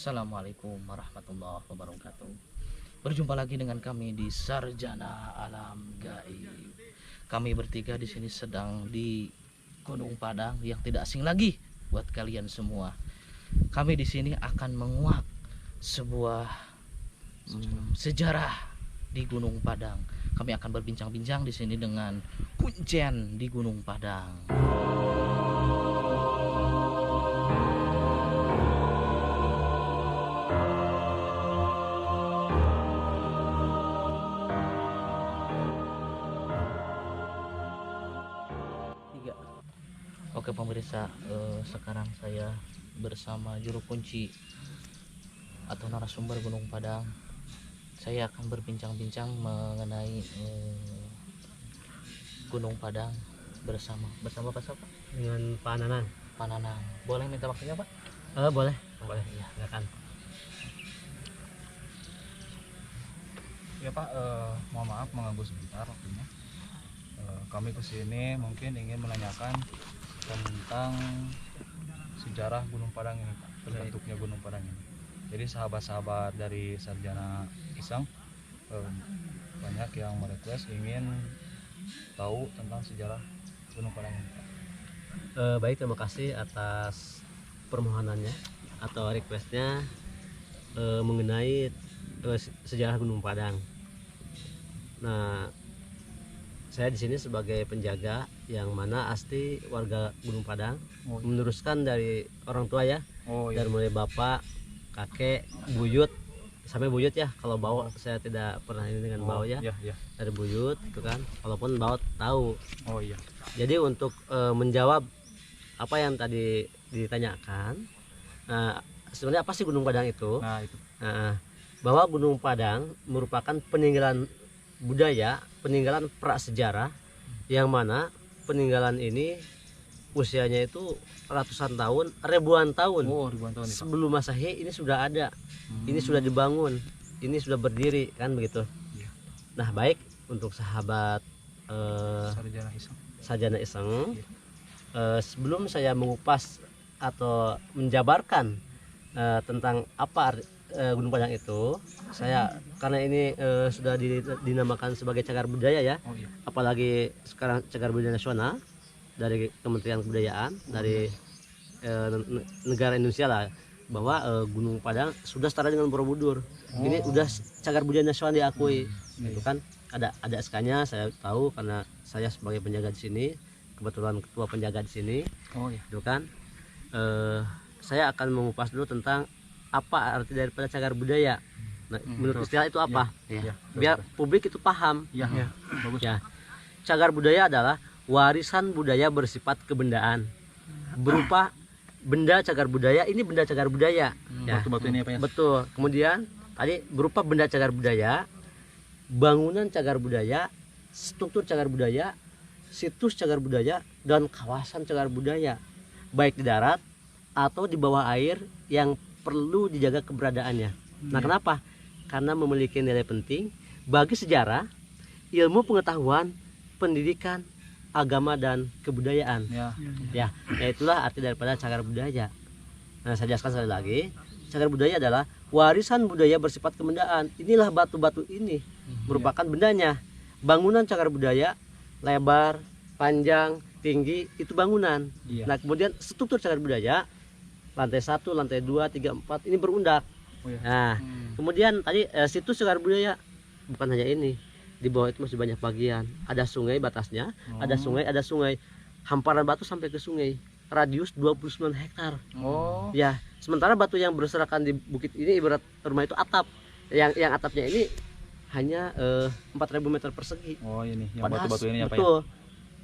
Assalamualaikum warahmatullahi wabarakatuh. Berjumpa lagi dengan kami di Sarjana Alam Gaib. Kami bertiga di sini sedang di Gunung Padang yang tidak asing lagi buat kalian semua. Kami di sini akan menguak sebuah sejarah di Gunung Padang. Kami akan berbincang-bincang di sini dengan kuncen di Gunung Padang. Oke pemirsa, sekarang saya bersama juru kunci atau narasumber Gunung Padang. Saya akan berbincang-bincang mengenai Gunung Padang bersama Pak siapa? Dengan Pak Nanang. Pak Nanang. Boleh minta waktunya Pak? Boleh. Ya. Silakan. Ya Pak, mohon maaf mengganggu sebentar waktunya. Kami kesini mungkin ingin menanyakan tentang sejarah Gunung Padang ini Pak, terbentuknya Gunung Padang ini. Jadi sahabat-sahabat dari Sarjana Iseng banyak yang merequest ingin tahu tentang sejarah Gunung Padang ini Pak. Baik, terima kasih atas permohonannya atau requestnya mengenai sejarah Gunung Padang. Nah, saya di sini sebagai penjaga yang mana asli warga Gunung Padang, meneruskan dari orang tua ya, dari mulai bapak, kakek, buyut sampai buyut ya. Kalau bawa saya tidak pernah ini dengan bawa ya. Dari buyut itu kan, walaupun bawa tahu. Jadi untuk menjawab apa yang tadi ditanyakan, sebenarnya apa sih Gunung Padang itu? Bahwa Gunung Padang merupakan peninggalan budaya, peninggalan prasejarah yang mana peninggalan ini usianya itu ratusan tahun, ribuan tahun. Sebelum Masehi ini sudah ada. Ini sudah dibangun, ini sudah berdiri kan begitu. Nah, baik untuk sahabat Sarjana Iseng, sebelum saya mengupas atau menjabarkan tentang apa Gunung Padang itu, saya karena ini sudah dinamakan sebagai cagar budaya ya, apalagi sekarang cagar budaya nasional dari Kementerian Kebudayaan dari negara Indonesia lah, bahwa Gunung Padang sudah setara dengan Borobudur. Ini udah cagar budaya nasional diakui, itu kan ada SK-nya, saya tahu karena saya sebagai penjaga di sini, kebetulan ketua penjaga di sini, itu kan. Saya akan mengupas dulu tentang apa arti daripada cagar budaya. Nah, menurut istilah itu apa? Biar publik itu paham. Bagus. Ya. Cagar budaya adalah warisan budaya bersifat kebendaan. Berupa benda cagar budaya, ini benda cagar budaya. Batu-batu ini apa ya? Betul. Kemudian tadi berupa benda cagar budaya, bangunan cagar budaya, struktur cagar budaya, situs cagar budaya, dan kawasan cagar budaya, baik di darat atau di bawah air yang perlu dijaga keberadaannya. Nah, kenapa? Karena memiliki nilai penting bagi sejarah, ilmu pengetahuan, pendidikan, agama, dan kebudayaan. Ya, itulah arti daripada cagar budaya. Nah, saya jelaskan sekali lagi. Cagar budaya adalah warisan budaya bersifat kebendaan. Inilah batu-batu ini merupakan bendanya. Bangunan cagar budaya, lebar, panjang, tinggi, itu bangunan. Nah, kemudian struktur cagar budaya, lantai 1, lantai 2, 3, 4 ini berundak. Nah, kemudian tadi situs cagar budaya bukan hanya ini. Di bawah itu masih banyak bagian. Ada sungai batasnya, ada sungai, hamparan batu sampai ke sungai. Radius 29 hektar. Ya, sementara batu yang berserakan di bukit ini ibarat rumah itu atap. Yang atapnya ini hanya 4.000 meter persegi. Ini yang Padahal, batu-batu ini apa ya? betul.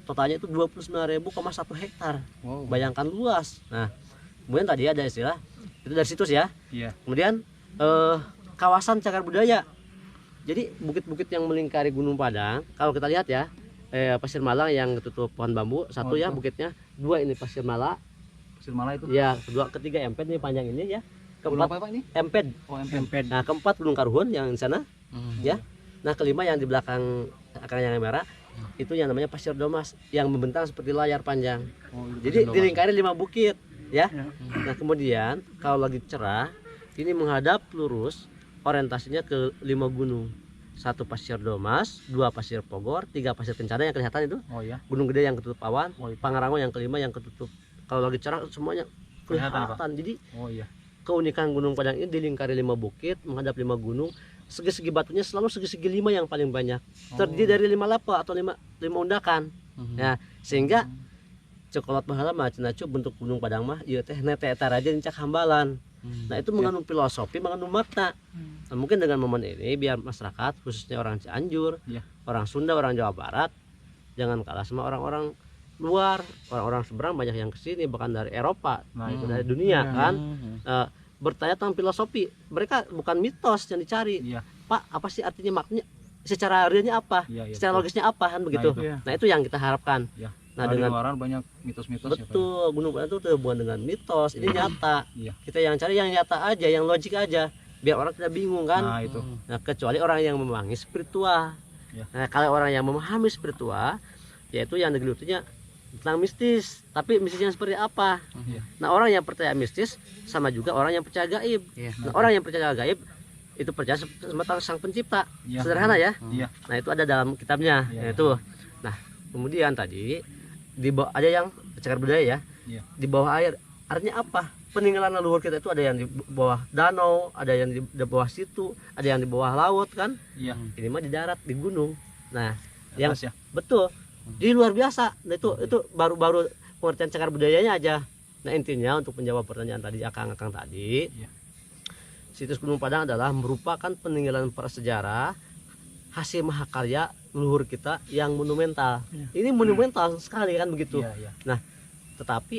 Totalnya itu 29.1 hektar. Bayangkan luas. Nah, kemudian tadi ada istilah itu dari situs ya. Kemudian kawasan cagar budaya. Jadi bukit-bukit yang melingkari Gunung Padang, kalau kita lihat ya, pasir malang yang tutup pohon bambu, satu ya bukitnya, 2 ini pasir mala. Pasir mala itu? Ya, kedua, ketiga emped nih panjang ini ya. Keempat apa ini? emped. Emped. Nah, keempat Gunung Karuhun yang di sana. Ya. Nah, kelima yang di belakang akar yang merah, itu yang namanya pasir domas yang membentang seperti layar panjang. Jadi dilingkari 5 bukit. Ya. Nah, kemudian kalau lagi cerah ini menghadap lurus, orientasinya ke 5 gunung. 1 Pasir Domas, 2 Pasir Pogor, 3 Pasir Kencana yang kelihatan itu. Oh iya. Gunung Gede yang ketutup awan, Oh, iya. Pangrango yang kelima yang ketutup. Kalau lagi cerah semuanya Kelihatan, kelihatan. Jadi Oh iya. keunikan Gunung Padang ini dilingkari 5 bukit, menghadap 5 gunung. Segi-segi batunya selalu segi-segi 5 yang paling banyak. Terdiri dari 5 lapa atau 5 undakan. Ya, sehingga cokolot bahala mah cenah bentuk Gunung Padang mah ieu teh nete eta raja cak hambalan. Nah, itu mengandung filosofi, mengandung makna. Nah, mungkin dengan momen ini biar masyarakat khususnya orang Cianjur, Iya. orang Sunda, orang Jawa Barat jangan kalah sama orang-orang luar, orang-orang seberang banyak yang kesini bahkan dari Eropa, Nah, itu. dari dunia Iya, kan. Bertanya tentang filosofi, mereka bukan mitos yang dicari. Iya. Pak, apa sih artinya, maknanya secara realnya apa, Iya, iya, secara betul. logisnya apa kan begitu. itu. Nah, itu yang kita harapkan. Iya. Nah, Di dengan luaran banyak mitos-mitos ya, Pak, ya. betul, Gunung Padang itu bukan dengan mitos, ini nyata. Iya. Kita yang cari yang nyata aja, yang logik aja, biar orang tidak bingung kan. Nah, itu. Nah, kecuali orang yang memahami spiritual. Ya. Nah, kalau orang yang memahami spiritual, yaitu yang digelutinya tentang mistis. Tapi mistisnya seperti apa? Iya. Nah, orang yang percaya mistis sama juga orang yang percaya gaib. Nah, orang yang percaya gaib itu percaya sama sang pencipta. Iya. Sederhana ya. Iya. Nah, itu ada dalam kitabnya, Iya. yaitu. Nah, kemudian tadi di bawah ada yang cagar budaya ya. Iya. Di bawah air. Artinya apa? Peninggalan leluhur kita itu ada yang di bawah danau, ada yang di bawah situ, ada yang di bawah laut kan. Iya. Ini mah di darat, di gunung. Nah, yang Atas ya. betul. Di luar biasa. Nah, itu baru pengertian cagar budayanya aja. Nah, intinya untuk menjawab pertanyaan tadi Akang tadi, Iya. situs Gunung Padang adalah merupakan peninggalan prasejarah hasil mahakarya leluhur kita yang monumental. Ini monumental sekali kan begitu. Iya, iya. Tetapi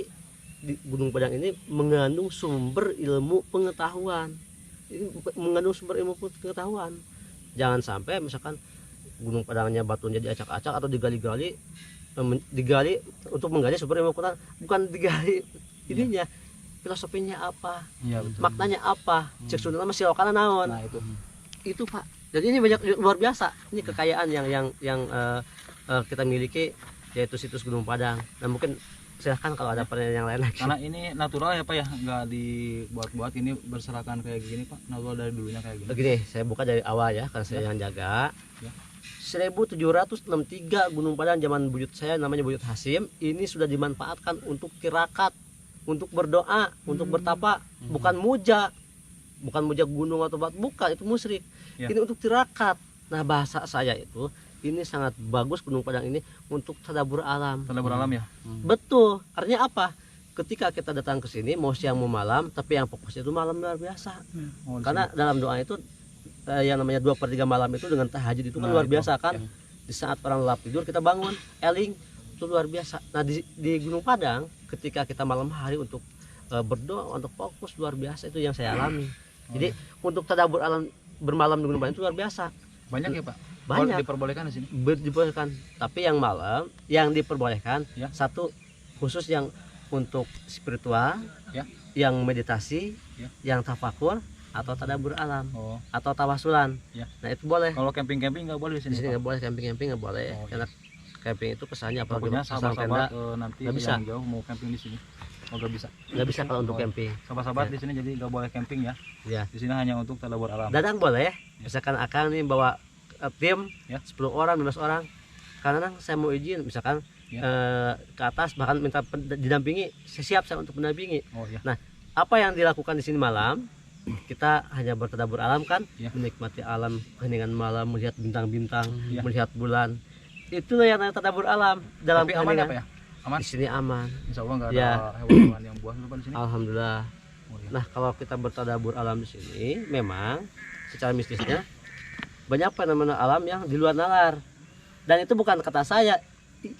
di Gunung Padang ini mengandung sumber ilmu pengetahuan. Ini mengandung sumber ilmu pengetahuan. Jangan sampai misalkan Gunung Padangnya batunya diacak-acak atau digali-gali, digali untuk menggali sumber ilmu pengetahuan, bukan digali ininya, filosofinya apa, Iya, betul. maknanya apa, cek Sunda mah silokana naon. Nah, itu. Pak. Jadi ini banyak luar biasa. Ini kekayaan yang kita miliki, yaitu situs Gunung Padang. Nah, mungkin silahkan kalau ada pertanyaan yang lain lagi. Karena ini natural ya, Pak ya, nggak dibuat-buat, ini berserakan kayak gini, Pak. Natural dari dulunya kayak gini. Begini, saya buka dari awal ya, karena saya yang jaga. Ya. 1763 Gunung Padang zaman buyut saya namanya Buyut Hasim ini sudah dimanfaatkan untuk tirakat, untuk berdoa, untuk bertapa, bukan muja gunung atau batu, bukan, itu musyrik. Ya. Ini untuk tirakat. Nah, bahasa saya itu ini sangat bagus Gunung Padang ini untuk tadabbur alam. Tadabbur alam ya. Betul. Artinya apa? Ketika kita datang ke sini mau siang mau malam, tapi yang fokusnya itu malam luar biasa. Oh, di Karena dalam doa itu yang namanya 2/3 malam itu dengan tahajud itu kan Nah, luar itu, biasa kan. ya. Di saat orang lelap tidur kita bangun, eling, itu luar biasa. Nah, di Gunung Padang ketika kita malam hari untuk berdoa, untuk fokus, luar biasa, itu yang saya alami. Jadi untuk tadabbur alam bermalam di Gunung Padang itu luar biasa. Banyak ya, Pak? Banyak. Diperbolehkan di sini. Diperbolehkan, tapi yang malam yang diperbolehkan Ya. satu khusus yang untuk spiritual, Ya. yang meditasi, Ya. yang tafakur atau tadabbur alam Oh. atau tawasulan. Ya. Nah, itu boleh. Kalau camping-camping nggak boleh di Di sini, sini Pak? nggak boleh, camping nggak boleh. Oh, Karena camping itu kesannya apalagi Pokoknya pasang sahabat-sahabat tenda nanti nggak bisa. yang jauh mau camping di sini. Oh, nggak bisa. nggak bisa kalau untuk Oh. camping. Sahabat-sahabat Ya. di sini jadi nggak boleh camping ya. Ya. Di sini hanya untuk tadabbur alam. Dadang boleh. Ya. Misalkan Akang nih bawa tim Ya. 10 orang, 15 orang. Karena saya mau izin misalkan Ya. ke atas bahkan minta didampingi, saya siap untuk mendampingi. Oh ya. Apa yang dilakukan di sini malam? Kita hanya bertadabbur alam kan, Ya. menikmati alam, keheningan malam, melihat bintang-bintang, Ya. melihat bulan. Itulah yang namanya tadabbur alam dalam Tapi aman ya, keheningan. Pak ya? Aman. Di sini aman. Insya Allah nggak ada Ya. hewan-hewan yang buas di sini. Alhamdulillah. Oh, ya. Nah, kalau kita bertadabbur alam di sini, memang secara mistisnya banyak fenomena alam yang di luar nalar. Dan itu bukan kata saya,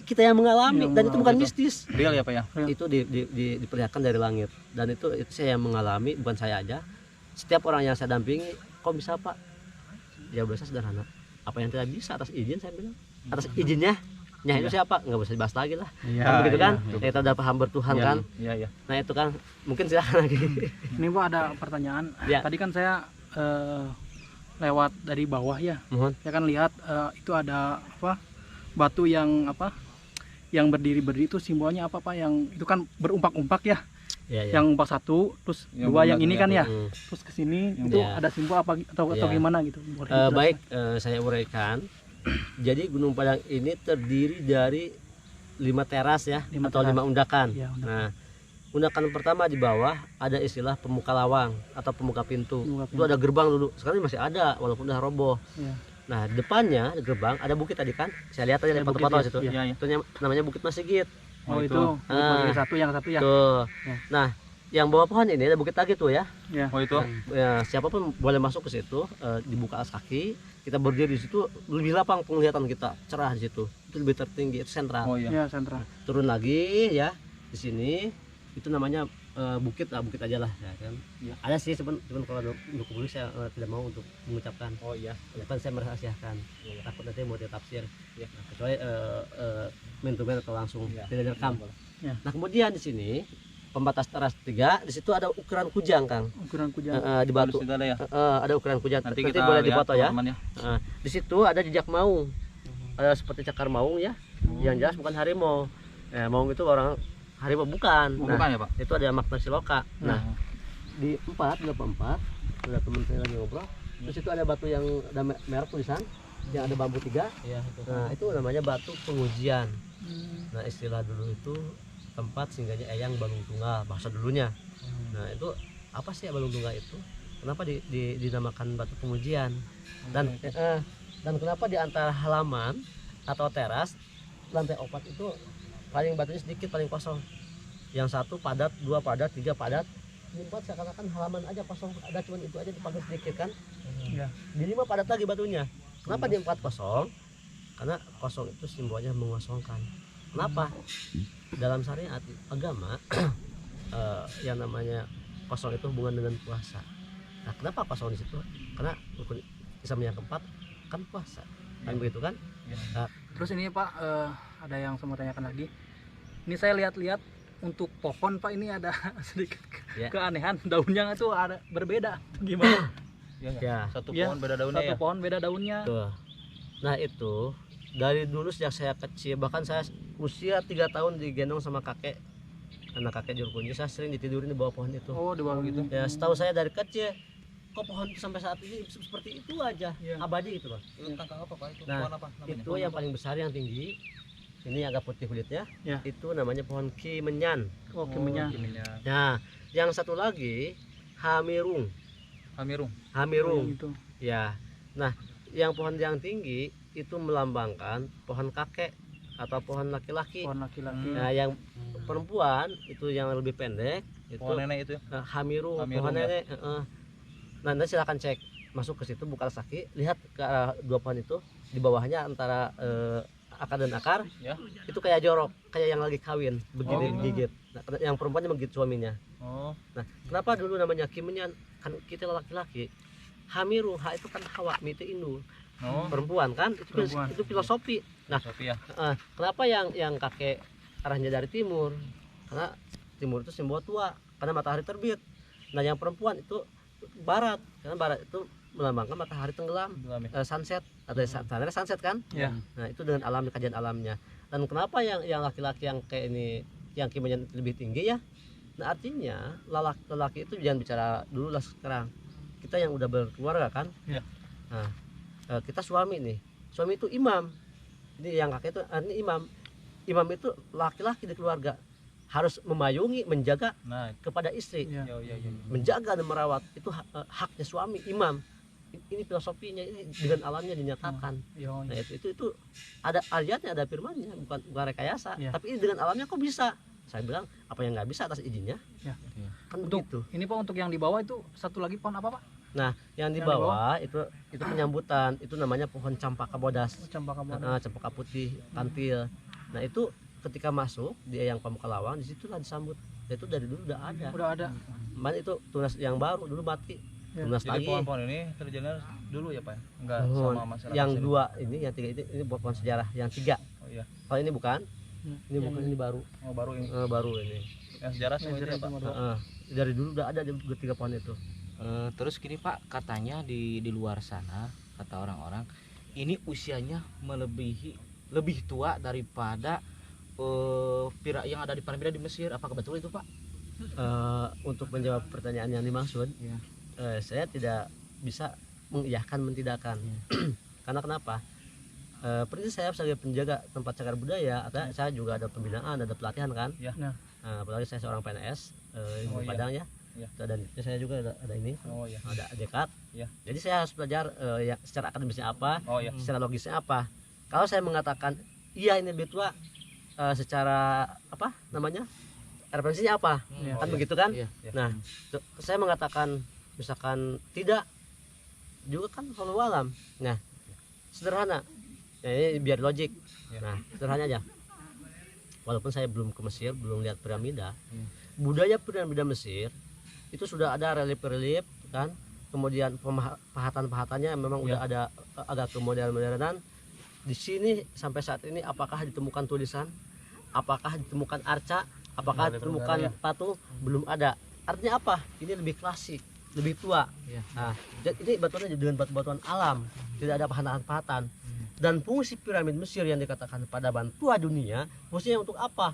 kita yang mengalami, dan itu bukan mistis. Real ya, Pak ya? Itu diperlihatkan dari langit, dan itu saya yang mengalami, bukan saya aja. Setiap orang yang saya dampingi, kok bisa, Pak? Ya biasa sederhana. Apa yang tidak bisa atas izin, saya bilang. Atas izinnya, itu siapa? Nggak bisa dibahas lagi lah. Iya, Kan begitu kan? iya. Ya, kita udah paham bertuhan Iya, kan. Iya, iya. Nah, itu kan mungkin silakan lagi. Ini Pak ada pertanyaan. Ya. Tadi kan saya lewat dari bawah ya. Mohon. Saya kan lihat itu ada apa? Batu yang apa? Yang berdiri-berdiri itu simbolnya apa Pak? Yang itu kan berumpak-umpak ya. Ya, ya. Yang 41 terus Yang 2 yang bulat ini ini kan apa? ya. Hmm. Terus ke sini Yang itu ya. ada simpul apa atau Ya. gimana gitu. Boleh dijelaskan? Baik, saya uraikan. Jadi Gunung Padang ini terdiri dari 5 teras ya, Lima atau teras. 5 undakan. Iya, undakan. Nah, undakan pertama di bawah ada istilah pemuka lawang atau pemuka pintu. Pemuka Itu ada gerbang dulu. Sekarang masih ada walaupun udah roboh. Iya. Nah, depannya di gerbang ada bukit tadi kan. Saya lihat tadi Ada ada bukit, foto-foto ya. situ. Iya. Iya, iya. Itu namanya Bukit Mas Sigit. Oh, itu. itu Ah. bukit satu yang satu ya. Tuh. Ya. Nah, yang bawah pohon ini ada bukit lagi tuh ya. Ya. Oh itu. Ya, siapapun boleh masuk ke situ, dibuka alas kaki, kita berdiri di situ lebih lapang penglihatan kita, cerah di situ. Itu lebih tertinggi, itu sentral. Oh iya. Ya, sentra. Turun lagi ya di sini itu namanya bukit bukit aja lah ya kan. Iya. Ada sih cuman kalau untuk publik saya tidak mau untuk mengucapkan. Oh iya. Ya kan saya merahasiakan. Takut nanti mau ditafsir. Iya. Nah, kecuali man to man atau langsung Iya. tidak direkam. Ya. Nah, kemudian di sini pembatas teras 3, di situ ada ukuran kujang, Kang. Ukuran kujang. Di batu. Harus ada ya. Ada ukuran kujang. Nanti Nanti kita boleh lihat dipoto ya. teman-teman ya. Di situ ada jejak maung. Ada seperti cakar maung ya. Yang jelas bukan harimau. Maung itu orang harimau bukan. Oh, Nah, bukan ya Pak? itu ada makna siloka. Nah, Oh. di 4, ada teman saya lagi ngobrol. Terus itu ada batu yang ada merek tulisan, yang ada bambu 3. Iya itu. Nah, itu namanya batu pengujian. Nah, istilah dulu itu tempat singgahnya Eyang Balung Tunggal, bahasa dulunya. Nah, itu apa sih Balung Tunggal itu? Kenapa dinamakan batu pengujian? Dan kenapa di antara halaman atau teras lantai 4 itu paling batunya sedikit, paling kosong. Yang 1 padat, 2 padat, 3 padat. Di 4 seakan-akan halaman aja kosong, ada cuma itu aja dipakai sedikit kan. Ya. Di 5 padat lagi batunya. Kenapa di 4 kosong? Karena kosong itu simbolnya mengosongkan. Kenapa? Dalam syariat agama yang namanya kosong itu hubungan dengan puasa. Nah, kenapa kosong di situ? Karena rukun Islam yang keempat kan puasa. Kan begitu kan? Nah, Terus ini Pak, ada yang saya mau tanyakan lagi. Ini saya lihat-lihat untuk pohon Pak, ini ada sedikit Ya. keanehan, daunnya itu ada berbeda. Gimana? Iya. Ya. Satu Iya, pohon beda daunnya Satu ya. pohon beda daunnya. tuh. Nah, itu dari dulu sejak saya kecil, bahkan saya usia 3 tahun digendong sama kakek, anak kakek juru kunci, saya sering ditidurin di bawah pohon itu. Oh, di bawah gitu. Ya, setahu saya dari kecil, kok pohon itu sampai saat ini seperti itu aja, Iya. abadi gitu loh. Itu tangkang apa Pak itu? Nah, Pohon apa namanya? Itu yang paling besar yang tinggi, ini agak putih kulitnya, Ya. itu namanya pohon kimenyan. Oh, kimenya. Kimenya. Nah, yang satu lagi hamirung, Hamirung. Oh, hamirung, yang itu. ya. Nah, yang pohon yang tinggi itu melambangkan pohon kakek atau pohon laki-laki. Pohon laki-laki. Nah, yang perempuan itu yang lebih pendek itu Pohon nenek itu ya. hamirung, Hamirung, pohon ya. nenek. Nah, nanti silakan cek, masuk ke situ, buka alas kaki, lihat ke arah 2 pohon itu, di bawahnya antara akar dan akar, Ya. itu kayak jorok, kayak yang lagi kawin, begini Oh. digigit. Nah, yang perempuannya menggigit suaminya. Oh. Nah, kenapa dulu namanya kimenyan? Kan kita laki-laki. Hamiru, ha itu kan hawa, mite indu. Oh. Perempuan kan, Perempuan. itu filosofi. Nah, Sophia. kenapa yang kakek arahnya dari timur? Karena timur itu simbol tua, karena matahari terbit. Nah, yang perempuan itu barat, karena barat itu melambangkan matahari tenggelam, Belum ya. sunset, atau sunset kan? Ya. Nah, itu dengan alam, kajian alamnya. Dan kenapa yang laki-laki yang kayak ini, yang kimenyan lebih tinggi ya? Nah, artinya lelaki itu jangan bicara dulu lah sekarang. Kita yang udah berkeluarga kan? Ya. Nah, kita suami nih. Suami itu imam. Ini yang kakek itu ini imam. Imam itu laki-laki di keluarga harus memayungi, menjaga Nah, kepada istri, Ya. iya. menjaga dan merawat. Itu haknya suami, imam. Ini filosofinya, ini dengan alamnya dinyatakan. Yo, Nah, itu ada ayatnya, ada firmannya, bukan rekayasa. Ya. Tapi ini dengan alamnya kok bisa? Saya bilang, apa yang nggak bisa atas izinnya? Ya. Kan Untuk begitu. ini Pak, untuk yang di bawah itu satu lagi pohon apa Pak? Nah, yang di yang di bawah itu penyambutan, itu namanya pohon campaka bodas. Cempaka bodas. Cempaka putih, kantil. Nah, itu ketika masuk dia yang Pamuka Lawang, disitulah disambut. Itu dari dulu udah ada. Udah ada. Mana itu tunas yang baru dulu mati. Ya. Tunas Jadi lagi. pohon-pohon ini terjadi dulu ya Pak? Enggak Pohon. sama masyarakat Yang sini. 2 ini, yang 3 ini pohon sejarah. Yang 3, Oh iya. kalau ini bukan, ini Ya, bukan, ya. ini baru. Oh baru ini. Baru ini. Yang sejarah Yang semua itu sejarah ya Pak. cuma dua. Dari dulu udah ada 3 pohon itu. Terus gini Pak, katanya di luar sana kata orang-orang ini usianya lebih tua daripada yang ada di piramida di Mesir. Apakah betul itu Pak? untuk menjawab pertanyaan yang dimaksud, Iya. Saya tidak bisa mengiyakan mentidakkan. Karena kenapa? Seperti saya sebagai penjaga tempat cagar budaya, saya juga ada pembinaan, ada pelatihan kan. Ya. Nah. Apalagi saya seorang PNS Oh, Gunung iya. Padang ya. Iya. Dan saya juga ada ini, Oh ya. ada dekat. Iya. Jadi saya harus belajar ya, secara akademisnya apa, Oh ya. secara logisnya apa. Kalau saya mengatakan iya ini lebih tua, secara apa namanya, referensinya apa, Iya. kan Oh, iya. begitu kan? Iya. Nah, saya mengatakan misalkan tidak, juga kan walau alam. Nah, sederhana. Nah, ini biar logik. Iya. Nah, sederhana aja. Walaupun saya belum ke Mesir, belum lihat piramida, Hmm. budaya piramida Mesir itu sudah ada relief-relief kan, kemudian pahatan-pahatannya memang Ya. udah ada agak kemodernan. Di sini sampai saat ini apakah ditemukan tulisan, apakah ditemukan arca, apakah Ada ditemukan berdarah, patung, belum ada. Artinya apa? Ini lebih klasik, lebih tua. Iya. Nah, dan ini batuannya dengan batu-batuan alam, tidak ada pahatan-pahatan. Dan fungsi piramid Mesir yang dikatakan peradaban tua dunia, fungsinya untuk apa?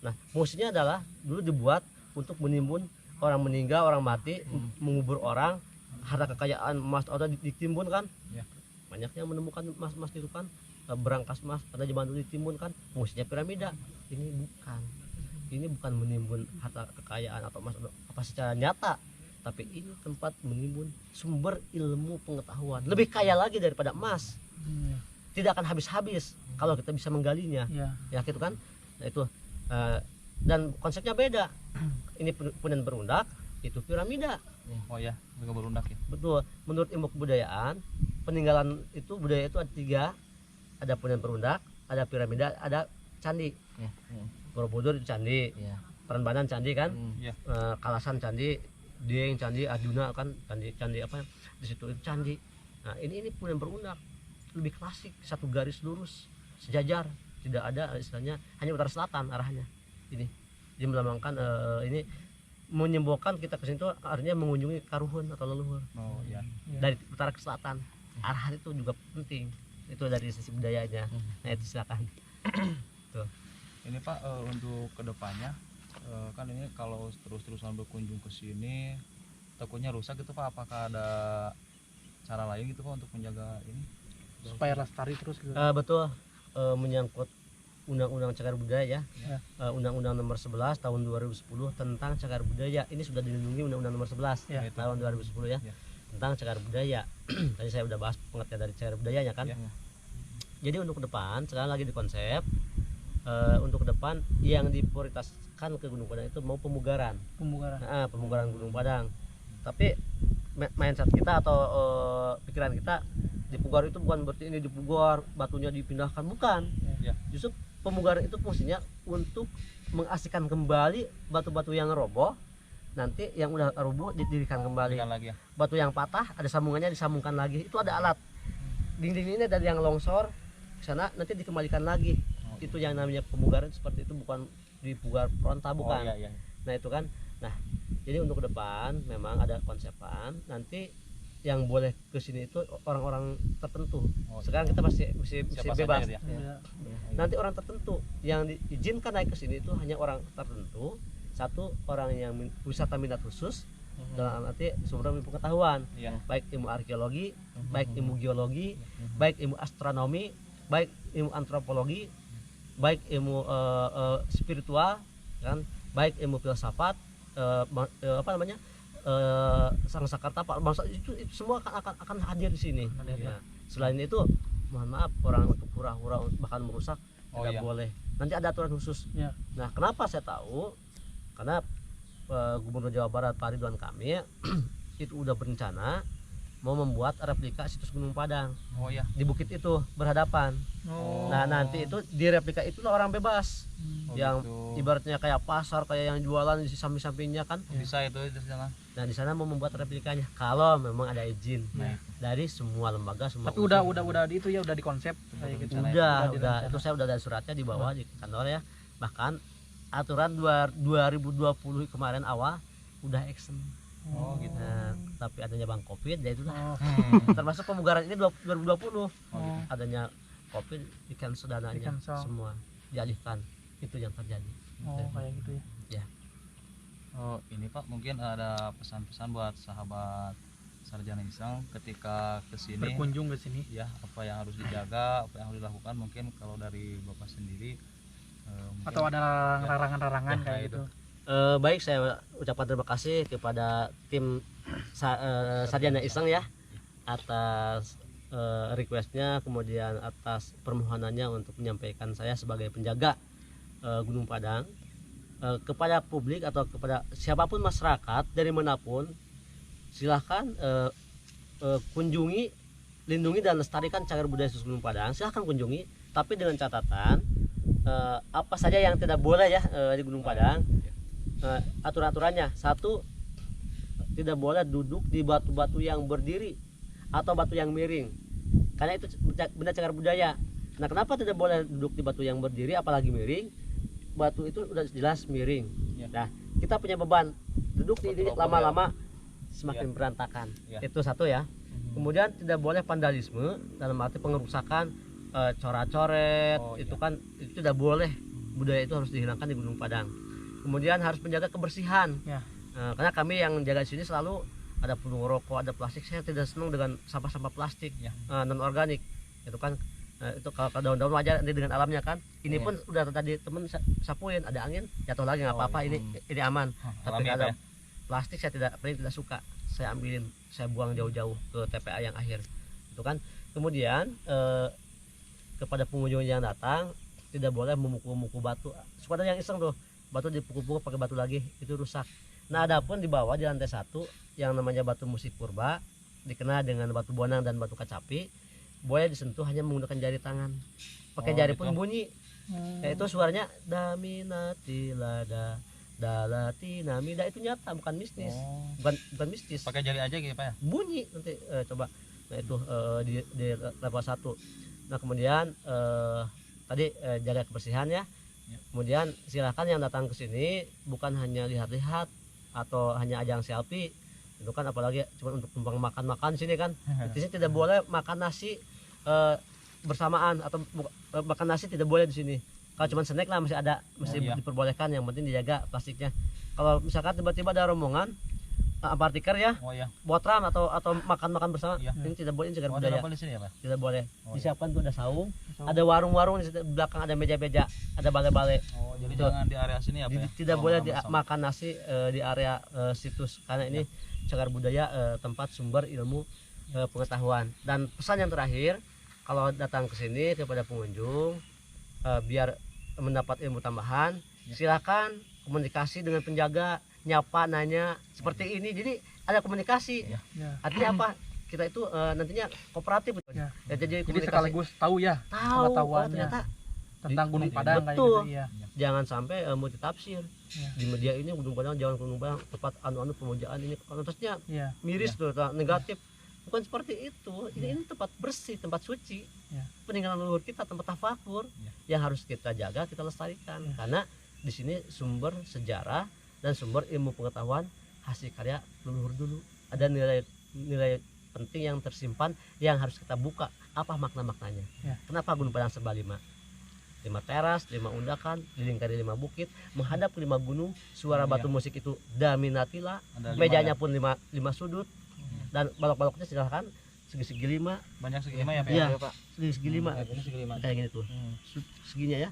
Nah, fungsinya adalah dulu dibuat untuk menimbun orang meninggal, orang mati, mengubur orang, harta kekayaan emas atau ditimbun kan? Ya. Banyak yang menemukan emas-emas itu kan, berangkas emas pada zaman dulu ditimbun kan, fungsinya piramida. Ini bukan menimbun harta kekayaan atau emas apa secara nyata, tapi ini tempat menimbun sumber ilmu pengetahuan, lebih kaya lagi daripada emas. Tidak akan habis-habis kalau kita bisa menggalinya, Iya. ya gitu kan. Nah itu dan konsepnya beda. Ini punden berundak, itu piramida. Oh ya, juga berundak ya. Betul. Menurut ilmu kebudayaan, peninggalan itu budaya itu ada 3. Ada punden berundak, ada piramida, ada candi. Iya. Borobudur itu candi, Iya. Prambanan candi kan, Iya. Kalasan candi, Dieng candi, Arjuna kan candi apa di situ itu candi. Nah ini punden berundak, lebih klasik, satu garis lurus sejajar, tidak ada istilahnya, hanya utara selatan arahnya. Ini melambangkan ini menyembolkan kita ke situ artinya mengunjungi karuhun atau leluhur Oh ya. dari utara ke selatan. Arahan itu juga penting, itu dari sisi budayanya. Nah itu silakan. Ini Pak, untuk kedepannya kan ini kalau terus-terusan berkunjung ke sini takutnya rusak gitu Pak. Apakah ada cara lain gitu Pak untuk menjaga ini? Supaya lestari terus gitu. Betul, menyangkut Undang-Undang Cagar Budaya, Ya. Undang-Undang Nomor 11 Tahun 2010 tentang Cagar Budaya. Ini sudah dilindungi Undang-Undang Nomor 11 Ya. Tahun 2010 ya, Ya. tentang cagar budaya. Tadi saya udah bahas pengertian dari cagar budayanya kan. Ya. Jadi untuk ke depan sekarang lagi di konsep, untuk ke depan yang diprioritaskan ke Gunung Padang itu mau pemugaran. Pembugaran. Pemugaran Gunung Padang. Tapi mindset kita atau pikiran kita, dipugar itu bukan berarti ini dipugar batunya dipindahkan, bukan. Ya. Justru pemugaran itu fungsinya untuk mengasihkan kembali batu-batu yang roboh, nanti yang udah roboh didirikan kembali. Berikan lagi ya. Batu yang patah ada sambungannya, disambungkan lagi. Itu ada alat. Dinding ini dari yang longsor ke sana nanti dikembalikan lagi. Oh, Itu yang namanya pemugaran seperti itu, bukan dipugar frontal, Oh bukan. iya iya. Nah itu kan. Nah jadi untuk ke depan memang ada konsepan, nanti yang boleh ke sini itu orang-orang tertentu. Oh, Sekarang kita masih siapa saja bebas. gitu ya? Iya. Nanti orang tertentu yang diizinkan naik ke sini itu hanya orang tertentu. Satu, orang yang wisata minat khusus, dalam arti sumber ilmu pengetahuan, Iya. baik ilmu arkeologi, baik ilmu geologi, baik ilmu astronomi, baik ilmu antropologi, baik ilmu spiritual, kan, baik ilmu filsafat, apa namanya, sang sakarta, bangsa itu semua akan hadir di sini. Ya. Selain itu, mohon maaf, orang untuk hura-hura bahkan merusak Oh, tidak iya. boleh. Nanti ada aturan khusus. Ya. Nah, kenapa saya tahu? Karena Gubernur Jawa Barat Pak Ridwan Kamil itu udah berencana mau membuat replika situs Gunung Padang Oh ya. di bukit itu berhadapan. Oh. Nah, nanti itu di replika itulah orang bebas. Oh, Yang gitu. ibaratnya kayak pasar, kayak yang jualan di samping-sampingnya kan. Bisa itu di sana. Nah, di sana mau membuat replikanya kalau memang ada izin Nah, dari semua lembaga, semua Tapi unsur. udah di itu ya, udah dikonsep kayak gitu. Udah, dirancang. itu saya udah ada suratnya di bawah di kantor ya. Bahkan aturan 2020 kemarin awal udah action. Oh gitu. Nah, tapi adanya bang Covid, ya itulah. Oh. Termasuk pemugaran ini 2020. Oh, Adanya Covid, di cancel dananya Di-cancel. semua, dialihkan. Itu yang terjadi. Oh, kayak gitu ya. Ya. Oh ini Pak, mungkin ada pesan-pesan buat sahabat Sarjana Iseng ketika kesini Berkunjung ke sini. ya, apa yang harus dijaga, apa yang harus dilakukan, mungkin kalau dari Bapak sendiri mungkin Atau ada larangan-larangan Ya, kayak itu. gitu. Baik, saya ucapkan terima kasih kepada tim Sarjana Iseng ya atas requestnya, kemudian atas permohonannya untuk menyampaikan saya sebagai penjaga Gunung Padang kepada publik atau kepada siapapun masyarakat dari manapun. Silahkan kunjungi, lindungi dan lestarikan cagar budaya Situs Gunung Padang. Silahkan kunjungi, tapi dengan catatan apa saja yang tidak boleh ya di Gunung Padang. Aturan-aturannya, satu, tidak boleh duduk di batu-batu yang berdiri atau batu yang miring, karena itu benda cagar budaya. Nah, kenapa tidak boleh duduk di batu yang berdiri apalagi miring? Batu itu udah jelas miring. Ya. Nah, kita punya beban duduk di ini lama-lama semakin Ya. berantakan. Ya. Itu satu ya. Kemudian tidak boleh vandalisme dalam arti pengerusakan, coret-coret. Oh, Itu iya. kan itu tidak boleh. Budaya itu harus dihilangkan di Gunung Padang. Kemudian harus menjaga kebersihan. Ya. Karena kami yang jaga di sini selalu ada puntung rokok, ada plastik. Saya tidak senang dengan sampah-sampah plastik Ya. non organik. Itu kan itu kalau daun-daun wajar nanti dengan alamnya kan. Ini Iya. pun udah tadi temen sapuin, ada angin jatuh lagi nggak Oh, apa-apa. iya. Ini aman. Tapi Alami apa ada ya? plastik saya tidak suka. Saya ambilin, saya buang jauh-jauh ke TPA yang akhir. Itu kan. Kemudian kepada pengunjung yang datang tidak boleh memukul-mukul batu. Suka ada yang iseng tuh, batu dipukul-pukul pakai batu lagi, itu rusak. Nah, adapun di bawah di lantai 1 yang namanya batu musik purba, dikenal dengan batu bonang dan batu kacapi, boleh disentuh hanya menggunakan jari tangan. Pakai Oh, jari gitu. pun bunyi. Yaitu suaranya daminati lada dalati namida, itu nyata, bukan mistis. Oh, Bukan mistis. pakai jari aja gitu Pak ya? Bunyi nanti coba. Nah, itu di level 1. Nah, kemudian tadi jaga kebersihan ya. Ya. Kemudian silakan yang datang ke sini bukan hanya lihat-lihat atau hanya ajang selfie. Itu kan apalagi cuma untuk numpang makan-makan sini kan. Di sini tidak boleh makan nasi bersamaan atau makan nasi tidak boleh di sini. Kalau cuma snack lah masih ada, masih Oh, iya. diperbolehkan, yang penting dijaga plastiknya. Kalau misalkan tiba-tiba ada rombongan partiker ya, Oh ya. botram atau makan-makan bersama, Iya. ini tidak boleh, ini cagar Oh, ada budaya. apa di sini ya Pak? Tidak boleh. Oh, iya. Disiapkan tuh ada saung, ada warung-warung di belakang, ada meja-meja, ada balai-balai. Oh, jadi Betul. jangan di area sini apa ya? Tidak Kalau boleh makan bersama. makan nasi di area situs, karena ini cagar budaya, tempat sumber ilmu pengetahuan. Dan pesan yang terakhir, kalau datang ke sini kepada pengunjung, biar mendapat ilmu tambahan, Ya. silakan komunikasi dengan penjaga, nyapa, nanya seperti ini. Jadi ada komunikasi. Ya. Ya. Artinya apa? Kita itu nantinya kooperatif. Ya. Ya, jadi Jadi komunikasi. sekaligus tahu ya Tahu, oh, pengetahuannya ternyata tentang Gunung di- Padang kayak betul. gitu ya. jangan sampai multitafsir. Ya. Di media ini Gunung Padang, jangan Gunung Padang tempat anu-anu pemujaan, ini konotasinya Ya. miris tuh, negatif. Bukan seperti itu. Ini tempat bersih, tempat suci. Ya. Peninggalan leluhur kita, tempat tafakur yang harus kita jaga, kita lestarikan. Ya. Karena di sini sumber sejarah dan sumber ilmu pengetahuan hasil karya leluhur dulu. Ada nilai penting yang tersimpan yang harus kita buka. Apa makna-maknanya? Ya. Kenapa Gunung Padang serba 5 teras, 5 undakan, dilingkari 5 bukit, menghadap ke 5 gunung, suara Oh, batu iya. musik itu daminatila, Ada 5 mejanya ya? pun 5 sudut, dan balok-baloknya silahkan segi-segi 5, Banyak segi 5 ya Pak? Iya. Ya, Pak. segi 5 Ini segi 5. kayak gini tuh, seginya ya,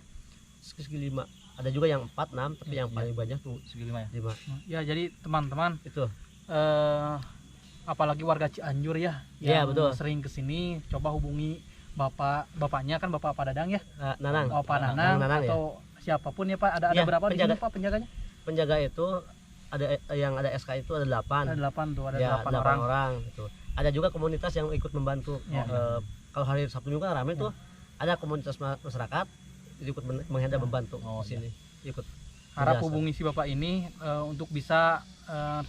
segi 5. Ada juga yang 4, 6, tapi yang Iya. paling banyak tuh Segi 5 ya? 5. Ya, jadi teman-teman, Itu apalagi warga Cianjur ya Iya, yang betul. sering kesini, coba hubungi bapaknya, kan Bapak Pak Dadang ya, Nanang. Bapak Nanang. Nanang, Nanang, ya. atau siapapun ya Pak. Ada Iya, berapa di sini penjaga. Pak penjaganya? Penjaga itu ada yang ada SK itu ada 8. Ada 8 tuh, ada Ya, 8 8 orang. orang gitu. Ada juga komunitas yang ikut membantu. Ya. Kalau hari Sabtu Minggu kan rame Ya. tuh. Ada komunitas masyarakat ikut menghadap Ya. membantu Oh, di sini. Ikut. Harap Biasa. hubungi si Bapak ini untuk bisa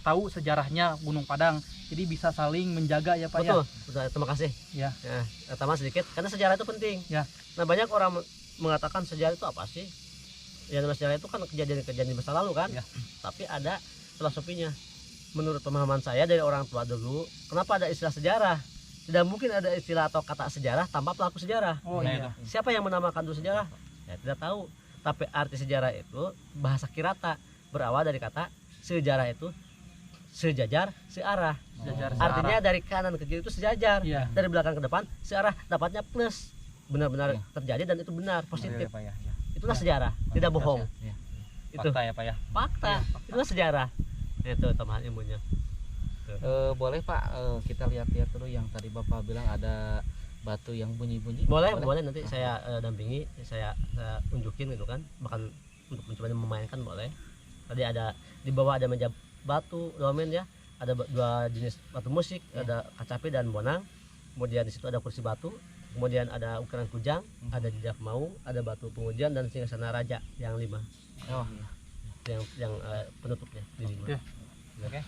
tahu sejarahnya Gunung Padang. Jadi bisa saling menjaga ya Pak Betul. Betul. Terima kasih. ya. Tambah sedikit karena sejarah itu penting. Ya. Nah, banyak orang mengatakan sejarah itu apa sih? Ya, namanya sejarah itu kan kejadian-kejadian di masa lalu kan. Ya. Tapi ada filosofinya. Menurut pemahaman saya dari orang tua dulu, kenapa ada istilah sejarah? Tidak mungkin ada istilah atau kata sejarah tanpa pelaku sejarah. Oh Nah, iya. Siapa yang menamakan itu sejarah? Ya tidak tahu. Tapi arti sejarah itu bahasa Kirata, berawal dari kata sejarah itu sejajar, searah. Sejajar, Artinya dari kanan ke kiri itu sejajar, Iya. dari belakang ke depan searah, dapatnya plus. Benar-benar terjadi dan itu benar, positif. Pak ya. Ya. Itulah sejarah, tidak bohong. Ya. Itu Fakta ya Pak ya. fakta. Itulah sejarah. Itu tambahan ilmunya. Boleh Pak, kita lihat-lihat dulu yang tadi Bapak bilang ada batu yang bunyi-bunyi. Boleh nanti saya dampingi, saya unjukin gitu kan, bahkan untuk mencoba memainkan boleh. Tadi ada di bawah ada meja batu domen ya, ada dua jenis batu musik, ada kacapi dan bonang. Kemudian di situ ada kursi batu, kemudian ada ukiran kujang, ada jejak maung, ada batu pengujian dan singgasana raja yang 5. Oh, Yang penutupnya di 5. Oke.